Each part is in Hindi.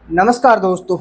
नमस्कार दोस्तों।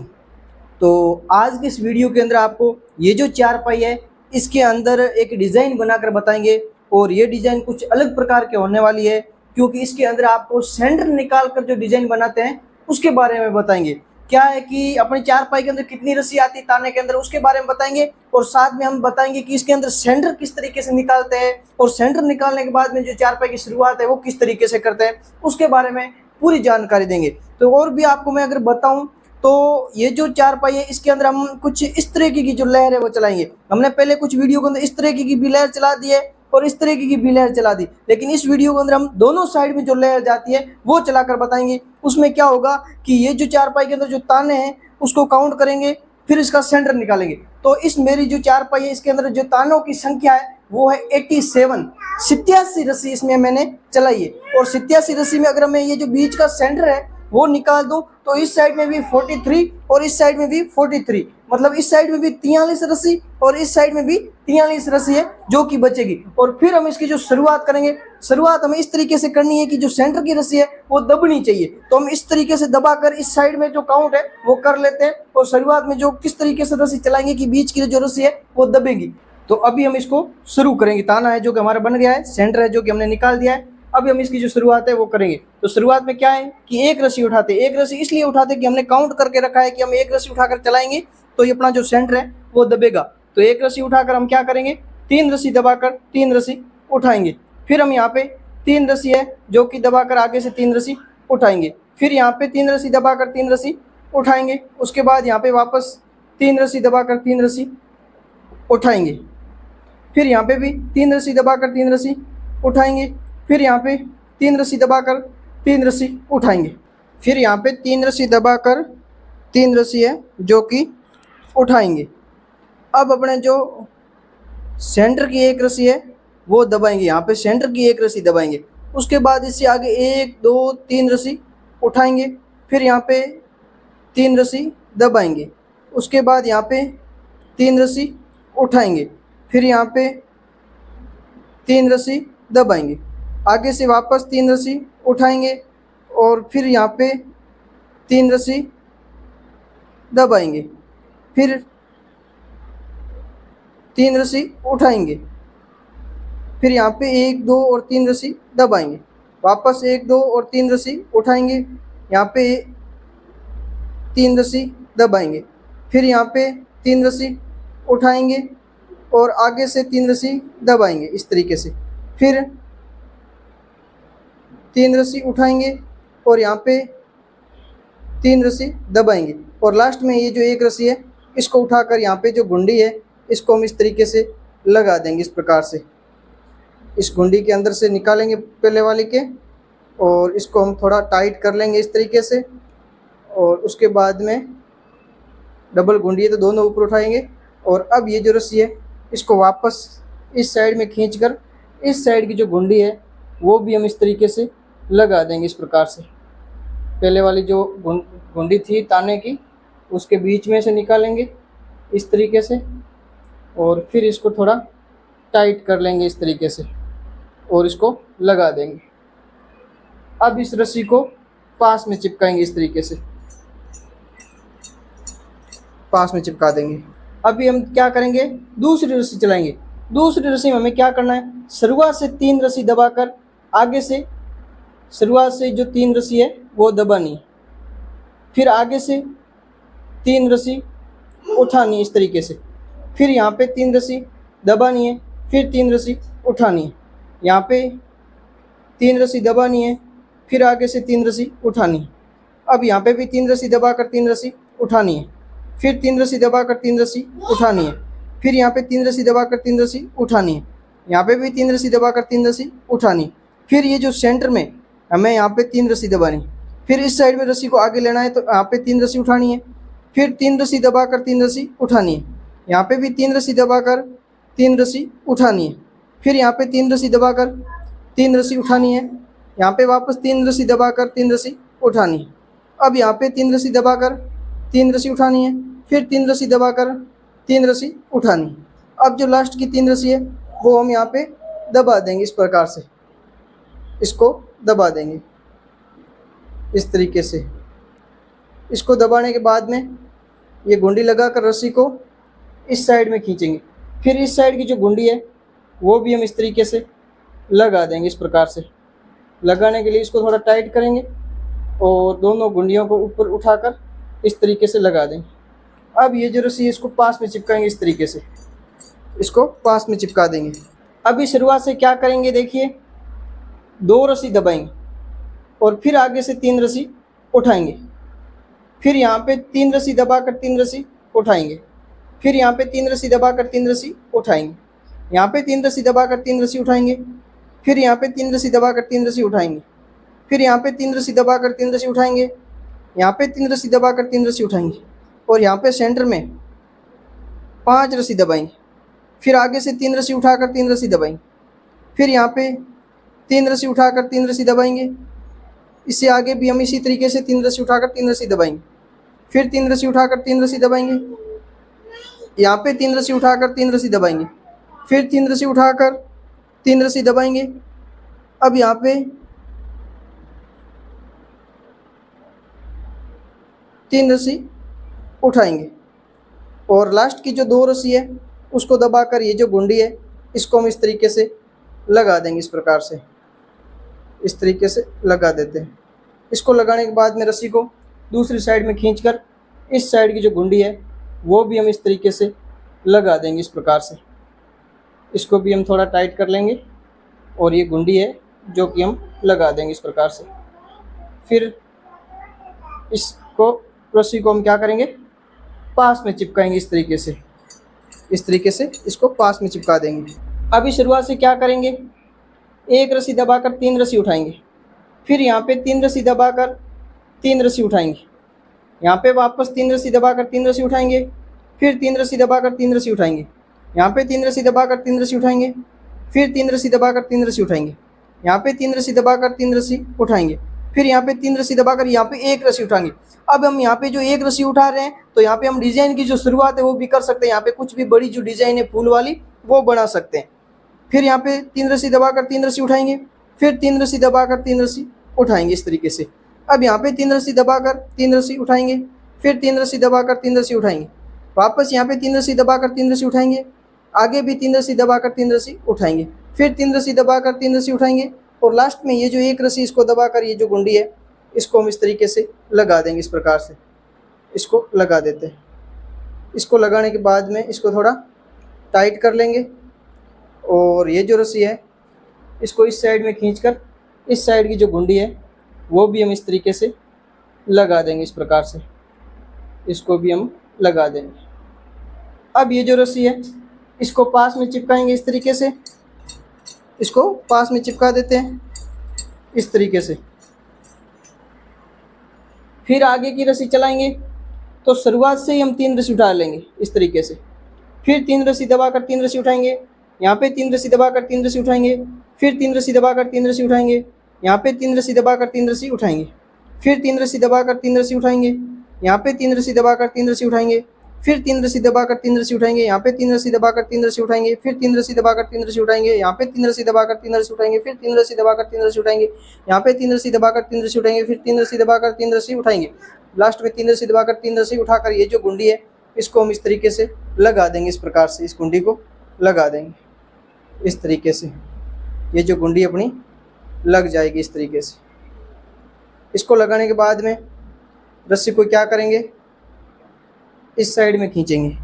तो आज की इस वीडियो के अंदर आपको ये जो चारपाई है इसके अंदर एक डिज़ाइन बनाकर बताएंगे और ये डिज़ाइन कुछ अलग प्रकार के होने वाली है, क्योंकि इसके अंदर आपको सेंटर निकाल कर जो डिज़ाइन बनाते हैं उसके बारे में बताएंगे। क्या है कि अपनी चारपाई के अंदर कितनी रस्सी आती है ताने के अंदर उसके बारे में बताएंगे, और साथ में हम बताएंगे कि इसके अंदर सेंटर किस तरीके से निकालते हैं और सेंटर निकालने के बाद में जो चारपाई की शुरुआत है वो किस तरीके से करते हैं उसके बारे में पूरी जानकारी देंगे। तो और भी आपको मैं अगर बताऊं तो ये जो चारपाई है इसके अंदर हम कुछ इस तरीके की जो लहर है वो चलाएंगे। हमने पहले कुछ वीडियो के अंदर इस तरीके की भी लहर चला दी है और इस तरीके की भी लहर चला दी, लेकिन इस वीडियो के अंदर हम दोनों साइड में जो लहर जाती है वो चलाकर बताएंगे। उसमें क्या होगा कि ये जो चारपाई के अंदर जो ताने हैं उसको काउंट करेंगे, फिर इसका सेंटर निकालेंगे। तो इस मेरी जो चारपाई है इसके अंदर जो तानों की संख्या है वो है 87, 87 रस्सी इसमें मैंने चलाई है। और 87 रस्सी में अगर मैं ये जो बीच का सेंटर है वो निकाल दूं तो इस साइड में भी 43 और इस साइड में भी 43, मतलब इस साइड में भी 43 रस्सी और इस साइड में भी 43 रस्सी है जो कि बचेगी। और फिर हम इसकी जो शुरुआत करेंगे, शुरुआत हमें इस तरीके से करनी है कि जो सेंटर की रस्सी है वो दबनी चाहिए। तो हम इस तरीके से दबाकर इस साइड में जो काउंट है वो कर लेते हैं और शुरुआत में जो किस तरीके से रस्सी चलाएंगे कि बीच की जो रस्सी है वो दबेगी। तो अभी हम इसको शुरू करेंगे। ताना है जो कि हमारा बन गया है, सेंटर है जो कि हमने निकाल दिया है, अभी हम इसकी जो शुरुआत है वो करेंगे। तो शुरुआत में क्या है कि एक रस्सी उठाते, एक रस्सी इसलिए उठाते कि हमने काउंट करके रखा है कि हम एक रस्सी उठाकर चलाएंगे तो ये अपना जो सेंटर है वो दबेगा। तो एक रस्सी उठाकर हम क्या करेंगे, 3 रस्सी दबाकर 3 रस्सी उठाएंगे। फिर हम यहाँ पे 3 रस्सी है जो कि दबाकर आगे से 3 रस्सी उठाएंगे। फिर यहाँ पे 3 रस्सी दबाकर 3 रस्सी उठाएंगे। उसके बाद यहाँ पे वापस 3 रस्सी दबाकर 3 रस्सी उठाएंगे। फिर यहाँ पे भी 3 रस्सी दबाकर 3 रस्सी उठाएंगे। फिर यहाँ पे 3 रस्सी दबाकर 3 रस्सी उठाएंगे। फिर यहाँ पे 3 रस्सी दबाकर 3 रस्सी है जो कि उठाएंगे। अब अपने जो सेंटर की एक रस्सी है वो दबाएंगे, यहाँ पे सेंटर की एक रस्सी दबाएंगे। उसके बाद इससे आगे 1 2 3 रस्सी उठाएंगे। फिर यहाँ पे 3 रस्सी दबाएंगे। उसके बाद यहाँ पे 3 रस्सी उठाएंगे। फिर यहाँ पे 3 रस्सी दबाएंगे। आगे से वापस 3 रस्सी उठाएंगे और फिर यहाँ पे 3 रस्सी दबाएंगे। फिर 3 रस्सी उठाएंगे। फिर यहाँ पे 1 2 और 3 रस्सी दबाएंगे। वापस 1 2 और 3 रस्सी उठाएंगे। यहाँ पे 3 रस्सी दबाएंगे। फिर यहाँ पे 3 रस्सी उठाएंगे और आगे से 3 रस्सी दबाएंगे इस तरीके से। फिर 3 रस्सी उठाएंगे और यहाँ पे 3 रस्सी दबाएंगे। और लास्ट में ये जो एक रस्सी है इसको उठाकर यहाँ पे जो गुंडी है इसको हम इस तरीके से लगा देंगे। इस प्रकार से इस गुंडी के अंदर से निकालेंगे पहले वाली के और इसको हम थोड़ा टाइट कर लेंगे इस तरीके से। और उसके बाद में डबल गुंडी है तो दोनों ऊपर उठाएंगे। और अब ये जो रस्सी है इसको वापस इस साइड में खींचकर इस साइड की जो गुंडी है वो भी हम इस तरीके से लगा देंगे। इस प्रकार से पहले वाली जो गुंडी थी ताने की उसके बीच में से निकालेंगे इस तरीके से और फिर इसको थोड़ा टाइट कर लेंगे इस तरीके से और इसको लगा देंगे। अब इस रस्सी को पास में चिपकाएंगे इस तरीके से, पास में चिपका देंगे। अभी हम क्या करेंगे, दूसरी रस्सी चलाएंगे। दूसरी रस्सी में हमें क्या करना है, शुरुआत से 3 रस्सी दबाकर आगे से शुरुआत से जो 3 रस्सी है वो दबानी है। फिर आगे से 3 रस्सी उठानी है इस तरीके से। फिर यहाँ पे 3 रस्सी दबानी है, फिर 3 रस्सी उठानी है। यहाँ पे 3 रस्सी दबानी है, फिर आगे से 3 रस्सी उठानी है। अब यहाँ पे भी 3 रस्सी दबाकर 3 रस्सी उठानी है। फिर 3 रस्सी दबाकर 3 रस्सी उठानी है। फिर यहाँ पे 3 रस्सी दबाकर 3 रस्सी उठानी है। यहाँ पे भी 3 रस्सी दबाकर 3 रस्सी उठानी। फिर ये जो सेंटर में हमें यहाँ पे 3 रस्सी दबानी। फिर इस साइड में रस्सी को आगे लेना है तो यहाँ पे 3 रस्सी उठानी है। फिर 3 रस्सी दबाकर 3 रस्सी उठानी है। यहाँ पे भी 3 रस्सी दबाकर 3 रस्सी उठानी है। फिर यहाँ पे 3 रस्सी दबाकर 3 रस्सी उठानी है। यहाँ पे वापस 3 रस्सी दबाकर 3 रस्सी उठानी है। अब यहाँ पे 3 रस्सी दबाकर 3 रस्सी उठानी है। फिर 3 रस्सी दबाकर 3 रस्सी उठानी है। अब जो लास्ट की 3 रस्सी है वो हम यहाँ पे दबा देंगे इस प्रकार से, इसको दबा देंगे इस तरीके से। इसको दबाने के बाद में ये गुंडी लगाकर रस्सी को इस साइड में खींचेंगे। फिर इस साइड की जो गुंडी है वो भी हम इस तरीके से लगा देंगे। इस प्रकार से लगाने के लिए इसको थोड़ा टाइट करेंगे और दोनों गुंडियों को ऊपर उठाकर इस तरीके से लगा देंगे। अब ये जो रस्सी है इसको पास में चिपकाएंगे। इस तरीके से इसको पास में चिपका देंगे। अभी शुरुआत से क्या करेंगे, देखिए 2 रस्सी दबाएंगे और फिर आगे से 3 रस्सी उठाएंगे। फिर यहाँ पे 3 रस्सी दबाकर 3 रस्सी उठाएंगे। फिर यहाँ पे 3 रस्सी दबाकर 3 रस्सी उठाएंगे। यहाँ पे 3 रस्सी दबाकर 3 रस्सी उठाएंगे। फिर यहाँ पे 3 रस्सी दबाकर 3 रस्सी उठाएंगे। फिर यहाँ पे 3 रस्सी दबाकर 3 रस्सी उठाएंगे। यहाँ पे 3 रस्सी दबाकर 3 रस्सी उठाएंगे और यहाँ पे सेंटर में 5 रस्सी दबाएंगे। फिर आगे से 3 रस्सी उठाकर 3 रस्सी दबाएंगे। फिर यहाँ पे 3 रस्सी उठाकर 3 रस्सी दबाएंगे। इससे आगे भी हम इसी तरीके से 3 रस्सी उठाकर 3 रस्सी दबाएंगे। फिर 3 रस्सी उठाकर 3 रस्सी दबाएंगे। यहाँ पे 3 रस्सी उठाकर 3 रस्सी दबाएंगे। फिर 3 रस्सी उठाकर 3 रस्सी दबाएंगे। अब यहाँ पे 3 रस्सी उठाएंगे और लास्ट की जो 2 रस्सी है उसको दबाकर ये जो गुंडी है इसको हम इस तरीके से लगा देंगे। इस प्रकार से इस तरीके से लगा देते हैं। इसको लगाने के बाद में रस्सी को दूसरी साइड में खींचकर इस साइड की जो गुंडी है वो भी हम इस तरीके से लगा देंगे। इस प्रकार से इसको भी हम थोड़ा टाइट कर लेंगे और ये गुंडी है जो कि हम लगा देंगे इस प्रकार से। फिर इसको रस्सी को हम क्या करेंगे, पास में चिपकाएंगे। इस तरीके से इसको पास में चिपका देंगे। अभी शुरुआत से क्या करेंगे, 1 रस्सी दबाकर 3 रस्सी उठाएंगे। फिर यहाँ पे 3 रस्सी दबाकर 3 रस्सी उठाएंगे। यहाँ पे वापस 3 रस्सी दबाकर 3 रस्सी उठाएंगे। फिर 3 रस्सी दबाकर 3 रस्सी उठाएंगे। यहाँ पे 3 रस्सी दबाकर 3 रस्सी उठाएंगे। फिर 3 रस्सी दबाकर 3 रस्सी उठाएंगे। यहाँ पे 3 रस्सी दबाकर 3 रस्सी उठाएंगे। फिर यहाँ पे 3 रस्सी दबाकर यहाँ पे 1 रस्सी उठाएंगे। अब हम यहाँ पे जो 1 रस्सी उठा रहे हैं तो यहाँ पे हम डिज़ाइन की जो शुरुआत है वो भी कर सकते हैं। यहाँ पे कुछ भी बड़ी जो डिज़ाइन है फूल वाली वो बना सकते हैं। फिर यहाँ पे 3 रस्सी दबाकर 3 रस्सी उठाएंगे। फिर 3 रस्सी दबाकर 3 रस्सी उठाएंगे इस तरीके से। अब यहाँ पे 3 रस्सी दबाकर 3 रस्सी उठाएंगे। फिर 3 रस्सी दबाकर 3 रस्सी उठाएंगे। वापस यहाँ पे 3 रस्सी दबाकर 3 रस्सी उठाएंगे। आगे भी 3 रस्सी दबाकर 3 रस्सी उठाएंगे। फिर 3 रस्सी दबाकर 3 रस्सी उठाएंगे और लास्ट में ये जो 1 रस्सी इसको दबाकर ये जो गुंडी है इसको हम इस तरीके से लगा देंगे। इस प्रकार से इसको लगा देते हैं। इसको लगाने के बाद में इसको थोड़ा टाइट कर लेंगे और ये जो रस्सी है इसको इस साइड में खींचकर इस साइड की जो गुंडी है वो भी हम इस तरीके से लगा देंगे। इस प्रकार से इसको भी हम लगा देंगे। अब ये जो रस्सी है इसको पास में चिपकाएंगे। इस तरीके से इसको पास में चिपका देते हैं इस तरीके से। फिर आगे की रस्सी चलाएंगे तो शुरुआत से ही हम 3 रस्सी उठा लेंगे इस तरीके से। फिर 3 रस्सी दबाकर 3 रस्सी उठाएंगे। यहाँ पे 3 रस्सी दबाकर 3 रस्सी उठाएंगे। फिर 3 रस्सी दबाकर 3 रस्सी उठाएंगे। यहाँ पे 3 रस्सी दबाकर 3 रस्सी उठाएंगे। फिर 3 रस्सी दबाकर 3 रस्सी उठाएंगे। यहाँ पे 3 रस्सी दबाकर 3 रस्सी उठाएंगे। फिर 3 रस्सी दबाकर 3 रस्सी उठाएंगे। यहाँ पे 3 रस्सी दबाकर 3 रस्सी उठाएंगे। फिर 3 रस्सी दबाकर 3 रस्सी उठाएंगे। यहाँ पे 3 रस्सी दबाकर 3 रस्सी उठाएंगे। फिर 3 रस्सी दबाकर 3 रस्सी उठाएंगे। यहाँ पे 3 रस्सी दबाकर 3 रस्सी उठाएंगे। फिर 3 रस्सी दबाकर 3 रस्सी उठाएंगे। लास्ट में 3 रस्सी दबाकर 3 रस्सी उठाकर ये जो गुंडी है इसको हम इस तरीके से लगा देंगे। इस प्रकार से इस गुंडी को लगा देंगे इस तरीके से। ये जो गुंडी अपनी लग जाएगी इस तरीके से। इसको लगाने के बाद में रस्सी को क्या करेंगे, इस साइड में खींचेंगे।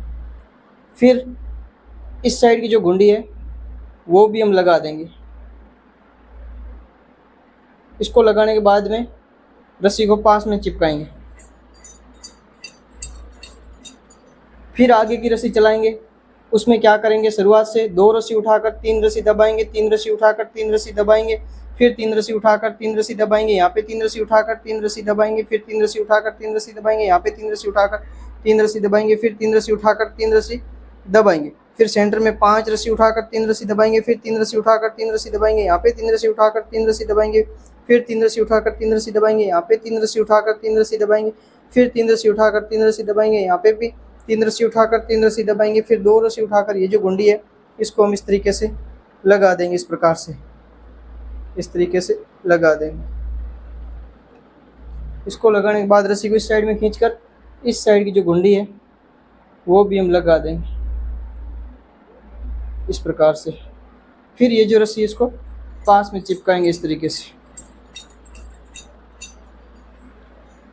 फिर इस साइड की जो गुंडी है वो भी हम लगा देंगे। इसको लगाने के बाद में रस्सी को पास में चिपकाएंगे। फिर आगे की रस्सी चलाएंगे। उसमें क्या करेंगे, शुरुआत से 2 रस्सी उठाकर 3 रस्सी दबाएंगे। 3 रस्सी उठाकर 3 रस्सी दबाएंगे। फिर 3 रस्सी उठाकर 3 रस्सी दबाएंगे। यहाँ पे 3 रस्सी उठाकर 3 रस्सी दबाएंगे। फिर 3 रस्सी उठाकर 3 रस्सी दबाएंगे। यहाँ पे 3 रस्सी उठाकर 3 रस्सी दबाएंगे। फिर 3 रस्सी उठाकर 3 रस्सी दबाएंगे। फिर सेंटर में 5 रस्सी उठाकर 3 रस्सी दबाएंगे। फिर 3 रस्सी उठाकर 3 रस्सी दबाएंगे। यहाँ पे 3 रस्सी उठाकर 3 रस्सी दबाएंगे। फिर 3 रस्सी उठाकर 3 रस्सी दबाएंगे। यहाँ पे 3 रस्सी उठाकर 3 रस्सी दबाएंगे। फिर 3 रस्सी उठाकर 3 रस्सी दबाएंगे। यहाँ पे भी 3 रस्सी उठाकर 3 रस्सी दबाएंगे। फिर 2 रस्सी उठाकर ये जो गुंडी है इसको हम इस तरीके से लगा देंगे। इस प्रकार से इस तरीके से लगा देंगे। इसको लगाने के बाद रस्सी को इस साइड में खींचकर इस साइड की जो गुंडी है वो भी हम लगा देंगे इस प्रकार से। फिर ये जो रस्सी है इसको पास में चिपकाएंगे इस तरीके से।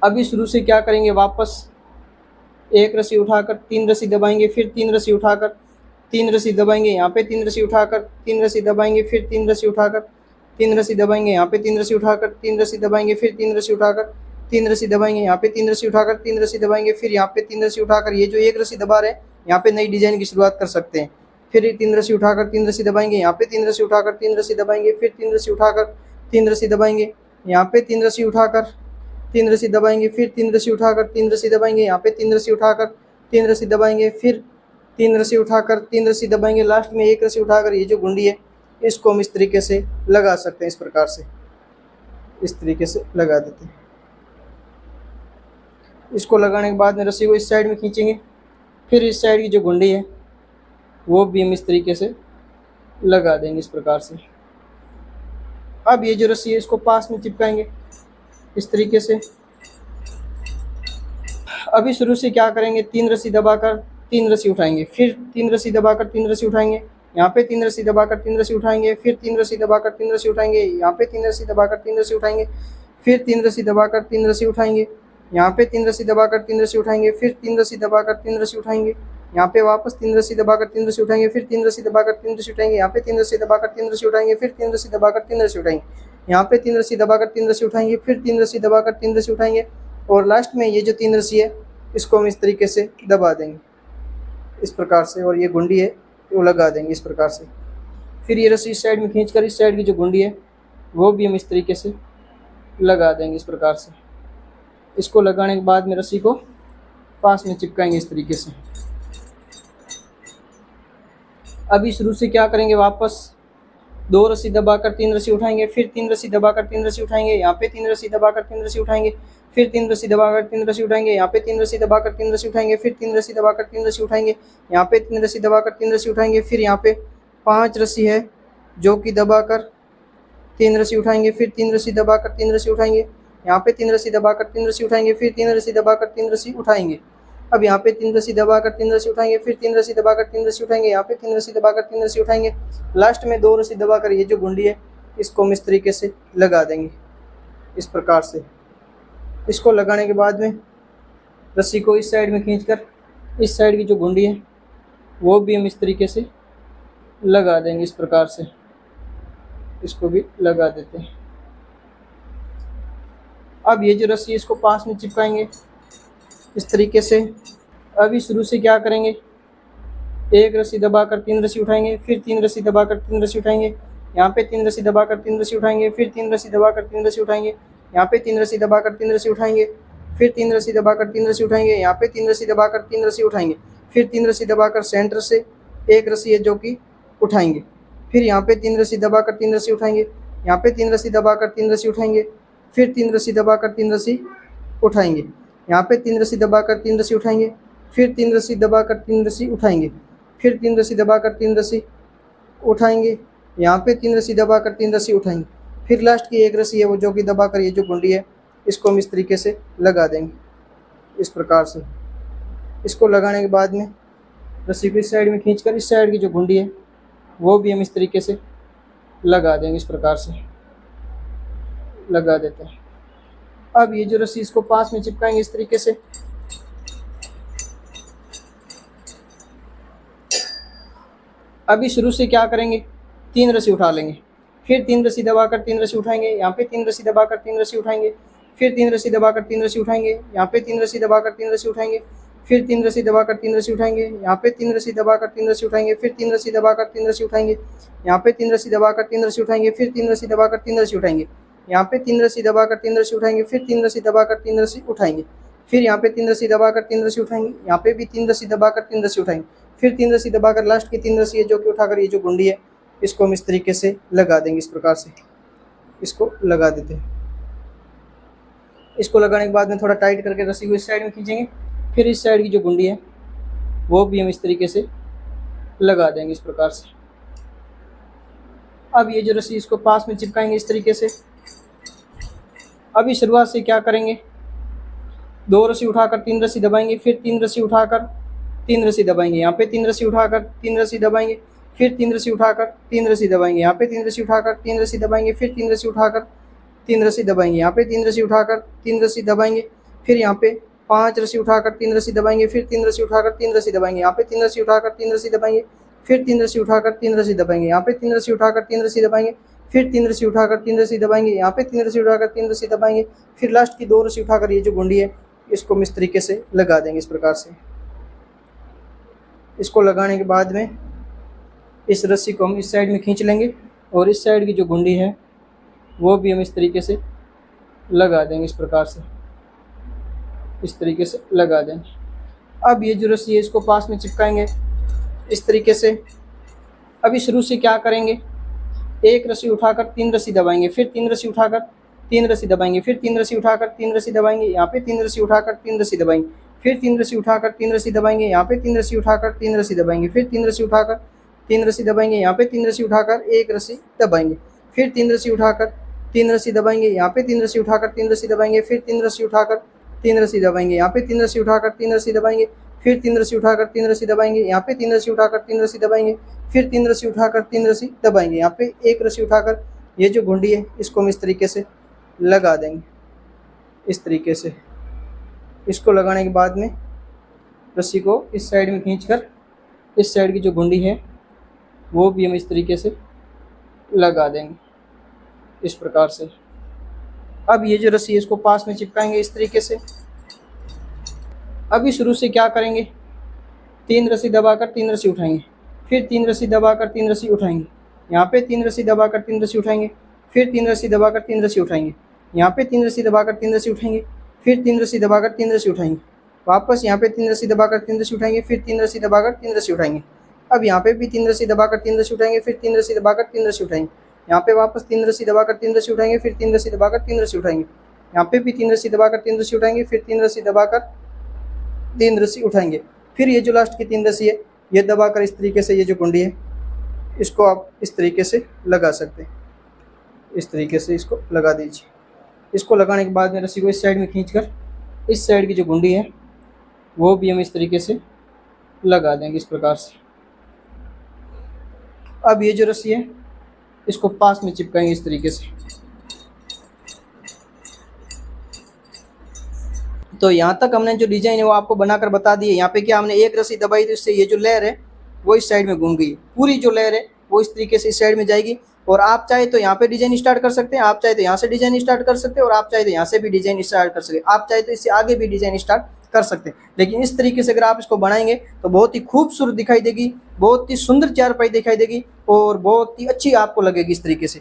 अभी शुरू से क्या करेंगे, वापस एक रस्सी उठाकर 3 रस्सी दबाएंगे, फिर 3 रस्सी उठाकर 3 रस्सी दबाएंगे, यहाँ पे 3 रस्सी उठाकर 3 रस्सी दबाएंगे, फिर 3 रस्सी उठाकर 3 रस्सी दबाएंगे, यहाँ पे 3 रस्सी उठाकर 3 रस्सी दबाएंगे, फिर 3 रस्सी उठाकर 3 रस्सी दबाएंगे, यहाँ पे 3 रस्सी उठाकर 3 रस्सी दबाएंगे, फिर यहाँ पे 3 रस्सी उठाकर ये जो एक रस्सी दबा रहे हैं यहाँ पे नई डिजाइन की शुरुआत कर सकते हैं। फिर 3 रस्सी उठाकर 3 रस्सी दबाएंगे, यहाँ पे 3 रस्सी उठाकर 3 रस्सी दबाएंगे, फिर 3 रस्सी उठाकर 3 रस्सी दबाएंगे, यहाँ पे 3 रस्सी उठाकर 3 रस्सी दबाएंगे, फिर 3 रस्सी उठाकर 3 रस्सी दबाएंगे, यहाँ पे 3 रस्सी उठाकर 3 रस्सी दबाएंगे, फिर 3 रस्सी उठाकर 3 रस्सी दबाएंगे, लास्ट में एक रस्सी उठाकर ये जो गुंडी है इसको हम इस तरीके से लगा सकते हैं। इस प्रकार से इस तरीके से लगा देते हैं। इसको लगाने के बाद में रस्सी को इस साइड में खींचेंगे, फिर इस साइड की जो गुंडी है वो भी हम इस तरीके से लगा देंगे इस प्रकार से। अब ये जो रस्सी है इसको पास में चिपकाएंगे इस तरीके से। अभी शुरू से क्या करेंगे, 3 रस्सी दबाकर 3 रस्सी उठाएंगे, फिर 3 रस्सी दबाकर 3 रस्सी उठाएंगे, यहाँ पे 3 रस्सी दबाकर 3 रस्सी उठाएंगे, फिर 3 रस्सी दबाकर 3 रस्सी उठाएंगे, यहाँ पे 3 रस्सी दबाकर 3 रस्सी उठाएंगे, फिर 3 रस्सी दबाकर 3 रस्सी उठाएंगे, यहाँ पे 3 रस्सी दबाकर 3 रस्सी उठाएंगे, फिर 3 रस्सी दबाकर 3 रस्सी उठाएंगे, यहाँ पे वापस 3 रस्सी दबाकर 3 रस्सी उठाएंगे, फिर 3 रस्सी दबाकर 3 रस्सी उठाएंगे, यहाँ पे 3 रस्सी दबाकर 3 रस्सी उठाएंगे, फिर 3 रस्सी दबाकर 3 रस्सी उठाएंगे, यहाँ पे 3 रस्सी दबाकर 3 रस्सी उठाएंगे, फिर 3 रस्सी दबाकर 3 रस्सी उठाएंगे, और लास्ट में ये जो 3 रस्सी है इसको हम इस तरीके से दबा देंगे इस प्रकार से, और ये गुंडी है वो लगा देंगे इस प्रकार से। फिर ये रस्सी इस साइड में खींचकर इस साइड की जो गुंडी है वो भी हम इस तरीके से लगा देंगे इस प्रकार से। इसको लगाने के बाद में रस्सी को पास में चिपकाएंगे इस तरीके से। अभी शुरू से क्या करेंगे, वापस 2 रस्सी दबाकर 3 रस्सी उठाएंगे, फिर 3 रस्सी दबाकर 3 रस्सी उठाएंगे, यहाँ पे 3 रस्सी दबाकर 3 रस्सी उठाएंगे, फिर 3 रस्सी दबाकर 3 रस्सी उठाएंगे, यहाँ पे 3 रस्सी दबाकर 3 रस्सी उठाएंगे, फिर 3 रस्सी दबाकर 3 रस्सी उठाएंगे, यहाँ पे 3 रस्सी दबाकर 3 रस्सी उठाएंगे, फिर यहाँ पे 5 रस्सी है जो कि दबाकर 3 रस्सी उठाएंगे, फिर 3 रस्सी दबाकर 3 रस्सी उठाएंगे, यहाँ पे 3 रस्सी दबाकर 3 रस्सी उठाएंगे, फिर 3 रस्सी दबाकर 3 रस्सी उठाएंगे। अब यहाँ पे 3 रस्सी दबाकर 3 रस्सी उठाएंगे, फिर 3 रस्सी दबाकर 3 रस्सी उठाएंगे, यहाँ पे 3 रस्सी दबाकर 3 रस्सी उठाएंगे, लास्ट में 2 रस्सी दबाकर ये जो गुंडी है इसको हम इस तरीके से लगा देंगे इस प्रकार से। इसको लगाने के बाद में रस्सी को इस साइड में खींचकर इस साइड की जो गुंडी है वो भी हम इस तरीके से लगा देंगे इस प्रकार से। इसको भी लगा देते हैं। अब ये जो रस्सी है इसको पास में चिपकाएंगे इस तरीके से। अभी शुरू से क्या करेंगे, एक रस्सी दबाकर 3 रस्सी उठाएंगे, फिर 3 रस्सी दबाकर 3 रस्सी उठाएंगे, यहाँ पे 3 रस्सी दबाकर 3 रस्सी उठाएंगे, फिर 3 रस्सी दबाकर 3 रस्सी उठाएंगे, यहाँ पे 3 रस्सी दबाकर 3 रस्सी उठाएंगे, फिर 3 रस्सी दबाकर 3 रस्सी उठाएंगे, यहाँ पे 3 रस्सी दबाकर 3 रस्सी उठाएंगे, फिर 3 रस्सी दबाकर सेंटर से एक रस्सी है जो कि उठाएंगे, फिर यहाँ पे 3 रस्सी दबाकर 3 रस्सी उठाएंगे, यहाँ पे 3 रस्सी दबाकर 3 रस्सी उठाएंगे, फिर 3 रस्सी दबाकर 3 रस्सी उठाएंगे, यहाँ पे 3 रस्सी दबाकर 3 रस्सी उठाएंगे, फिर 3 रस्सी दबाकर 3 रस्सी उठाएंगे, फिर 3 रस्सी दबाकर 3 रस्सी उठाएंगे, यहाँ पे 3 रस्सी दबाकर 3 रस्सी उठाएंगे, फिर लास्ट की एक रस्सी है वो जो कि दबाकर ये जो गुंडी है इसको हम इस तरीके से लगा देंगे इस प्रकार से। इसको लगाने के बाद में रस्सी को इस साइड में खींचकर इस साइड की जो गुंडी है वो भी हम इस तरीके से लगा देंगे इस प्रकार से लगा देते हैं। अब ये जो रस्सी इसको पास में चिपकाएंगे इस तरीके से। अभी शुरू से क्या करेंगे, 3 रस्सी उठा लेंगे, फिर 3 रस्सी दबाकर 3 रस्सी उठाएंगे, यहाँ पे 3 रस्सी दबाकर 3 रस्सी उठाएंगे, फिर 3 रस्सी दबाकर 3 रस्सी उठाएंगे, यहाँ पे 3 रस्सी दबाकर 3 रस्सी उठाएंगे, फिर 3 रस्सी दबाकर 3 रस्सी उठाएंगे, यहाँ पे 3 रस्सी दबाकर 3 रस्सी उठाएंगे, फिर 3 रस्सी दबाकर 3 रस्सी उठाएंगे, यहाँ पे 3 रस्सी दबाकर 3 रस्सी उठाएंगे, फिर 3 रस्सी दबाकर 3 रस्सी उठाएंगे, यहाँ पे 3 रस्सी दबाकर 3 रस्सी उठाएंगे, फिर 3 रस्सी दबाकर 3 रस्सी उठाएंगे, फिर यहाँ पे 3 रस्सी दबाकर 3 रस्सी उठाएंगे, यहाँ पे भी 3 रस्सी दबाकर 3 रस्सी उठाएंगे, फिर 3 रस्सी दबाकर लास्ट की 3 रस्सी है जो कि उठाकर ये जो गुंडी है इसको हम इस तरीके से लगा देंगे इस प्रकार से। इसको लगा देते हैं। इसको लगाने के बाद में थोड़ा टाइट करके रस्सी को इस साइड में खींचेंगे, फिर इस साइड की जो गुंडी है वो भी हम इस तरीके से लगा देंगे इस प्रकार से। अब ये जो रस्सी इसको पास में चिपकाएंगे इस तरीके से। अभी शुरुआत से क्या करेंगे, 2 रस्सी उठाकर 3 रस्सी दबाएंगे, फिर 3 रस्सी उठाकर 3 रस्सी दबाएंगे, यहाँ पे 3 रस्सी उठाकर 3 रस्सी दबाएंगे, फिर 3 रस्सी उठाकर 3 रस्सी दबाएंगे, यहाँ पे 3 रस्सी उठाकर 3 रस्सी दबाएंगे, फिर 3 रस्सी उठाकर 3 रस्सी दबाएंगे, यहाँ पे 3 रस्सी उठाकर 3 रस्सी दबाएंगे, फिर यहाँ पे 5 रस्सी उठाकर 3 रस्सी दबाएंगे, फिर 3 रस्सी उठाकर 3 रस्सी दबाएंगे, यहाँ पे 3 रस्सी उठाकर 3 रस्सी दबाएंगे, फिर 3 रस्सी उठाकर 3 रस्सी दबाएंगे, यहाँ पे 3 रस्सी उठाकर 3 रस्सी दबाएंगे, फिर 3 रस्सी उठाकर 3 रस्सी दबाएंगे, यहाँ पे 3 रस्सी उठाकर 3 रस्सी दबाएंगे, फिर लास्ट की 2 रस्सी उठाकर ये जो गुंडी है इसको हम इस तरीके से लगा देंगे। इस प्रकार से इसको लगाने के बाद में इस रस्सी को हम इस साइड में खींच लेंगे और इस साइड की जो गुंडी है वो भी हम इस तरीके से लगा देंगे। इस प्रकार से इस तरीके से लगा देंगे। अब ये जो रस्सी है इसको पास में चिपकाएंगे इस तरीके से। अभी शुरू से क्या करेंगे, एक रस्सी उठाकर 3 रस्सी दबाएंगे, फिर 3 रस्सी उठाकर 3 रस्सी दबाएंगे, फिर 3 रस्सी उठाकर 3 रस्सी दबाएंगे, यहाँ पे 3 रस्सी उठाकर 3 रस्सी दबाएंगे, फिर 3 रस्सी उठाकर 3 रस्सी दबाएंगे, यहाँ पे 3 रस्सी उठाकर 3 रस्सी दबाएंगे, फिर 3 रस्सी उठाकर 3 रस्सी दबाएंगे, यहाँ पे 3 रस्सी उठाकर 1 रस्सी दबाएंगे, फिर 3 रस्सी उठाकर 3 रस्सी दबाएंगे, यहाँ पे 3 रस्सी उठाकर 3 रस्सी दबाएंगे, फिर 3 रस्सी उठाकर 3 रस्सी दबाएंगे, यहाँ पे 3 रस्सी उठाकर 3 रस्सी दबाएंगे, फिर 3 रस्सी उठाकर 3 रस्सी दबाएंगे, यहाँ पे 3 रस्सी उठाकर 3 रस्सी दबाएंगे, फिर 3 रस्सी उठाकर 3 रस्सी दबाएंगे, यहाँ पे 1 रस्सी उठाकर ये जो गुंडी है इसको हम इस तरीके से लगा देंगे। इस तरीके से इसको लगाने के बाद में रस्सी को इस साइड में खींचकर इस साइड की जो गुंडी है वो भी हम इस तरीके से लगा देंगे इस प्रकार से। अब ये जो रस्सी है इसको पास में चिपकाएंगे इस तरीके से। अभी शुरू से क्या करेंगे, 3 रस्सी दबाकर 3 रस्सी उठाएंगे, फिर 3 रस्सी दबाकर 3 रस्सी उठाएंगे, यहाँ पे 3 रस्सी दबाकर 3 रस्सी उठाएंगे, फिर 3 रस्सी दबाकर 3 रस्सी उठाएंगे, यहाँ पे 3 रस्सी दबाकर 3 रस्सी उठाएंगे, फिर 3 रस्सी दबाकर 3 रस्सी उठाएंगे, वापस यहाँ पे 3 रस्सी दबाकर 3 रस्सी उठाएंगे, फिर 3 रस्सी दबाकर 3 रस्सी उठाएंगे। अब यहाँ पे भी 3 रस्सी दबाकर 3 रस्सी उठाएंगे, फिर 3 रस्सी दबाकर 3 रस्सी उठाएंगे, यहाँ पे वापस 3 रस्सी दबाकर 3 रस्सी उठाएंगे, फिर 3 रस्सी दबाकर 3 रस्सी उठाएंगे, यहाँ पे भी 3 रस्सी दबाकर 3 रस्सी उठाएंगे, फिर 3 रस्सी दबाकर 3 रस्सी उठाएंगे। फिर ये जो लास्ट की 3 रस्सी है ये दबाकर इस तरीके से ये जो गुंडी है इसको आप इस तरीके से लगा सकते हैं। इस तरीके से इसको लगा दीजिए। इसको लगाने के बाद में रस्सी को इस साइड में खींचकर इस साइड की जो गुंडी है वो भी हम इस तरीके से लगा देंगे इस प्रकार से। अब ये जो रस्सी है इसको पास में चिपकाएंगे इस तरीके से। तो यहाँ तक हमने जो डिजाइन है वो आपको बनाकर बता दी है। यहाँ पे क्या हमने एक रस्सी दबाई तो इससे ये जो लेयर है वो इस साइड में घूम गई, पूरी जो लेयर है वो इस तरीके से इस साइड में जाएगी। और आप चाहे तो यहाँ पे डिजाइन स्टार्ट कर सकते हैं, आप चाहे तो यहाँ से डिजाइन स्टार्ट कर सकते हैं, और आप चाहे तो यहाँ से भी डिजाइन स्टार्ट कर सकते हैं, आप चाहे तो इससे आगे भी डिजाइन स्टार्ट कर सकते हैं। लेकिन इस तरीके से अगर आप इसको बनाएंगे तो बहुत ही खूबसूरत दिखाई देगी, बहुत ही सुंदर चारपाई दिखाई देगी और बहुत ही अच्छी आपको लगेगी इस तरीके से।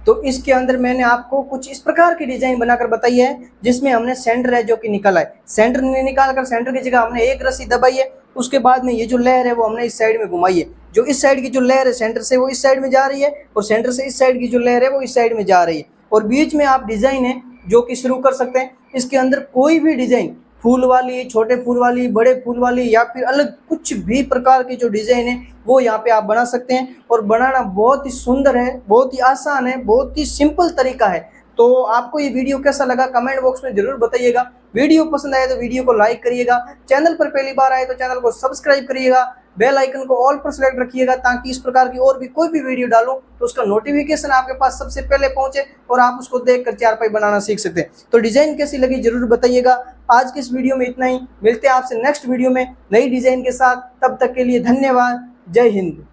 तो इसके अंदर मैंने आपको कुछ इस प्रकार की डिजाइन बनाकर बताई है जिसमें हमने सेंटर है जो कि निकला है, सेंटर ने निकाल कर सेंटर की जगह हमने एक रस्सी दबाई है, उसके बाद में ये जो लेयर है वो हमने इस साइड में घुमाई है। जो इस साइड की जो लेयर है सेंटर से वो इस साइड में जा रही है और सेंटर से इस साइड की जो लेयर है वो इस साइड में जा रही है। और बीच में आप डिजाइन है जो कि शुरू कर सकते हैं। इसके अंदर कोई भी डिजाइन, फूल वाली, छोटे फूल वाली, बड़े फूल वाली, या फिर अलग कुछ भी प्रकार की जो डिजाइन है वो यहाँ पे आप बना सकते हैं। और बनाना बहुत ही सुंदर है, बहुत ही आसान है, बहुत ही सिंपल तरीका है। तो आपको ये वीडियो कैसा लगा कमेंट बॉक्स में जरूर बताइएगा। वीडियो पसंद आए तो वीडियो को लाइक करिएगा, चैनल पर पहली बार आए तो चैनल को सब्सक्राइब करिएगा, बेल आइकन को ऑल पर सेलेक्ट रखिएगा ताकि इस प्रकार की और भी कोई भी वीडियो डालूं तो उसका नोटिफिकेशन आपके पास सबसे पहले पहुंचे और आप उसको देखकर चारपाई बनाना सीख सकते हैं। तो डिजाइन कैसी लगी जरूर बताइएगा। आज के इस वीडियो में इतना ही, मिलते हैं आपसे नेक्स्ट वीडियो में नई डिजाइन के साथ। तब तक के लिए धन्यवाद। जय हिंद।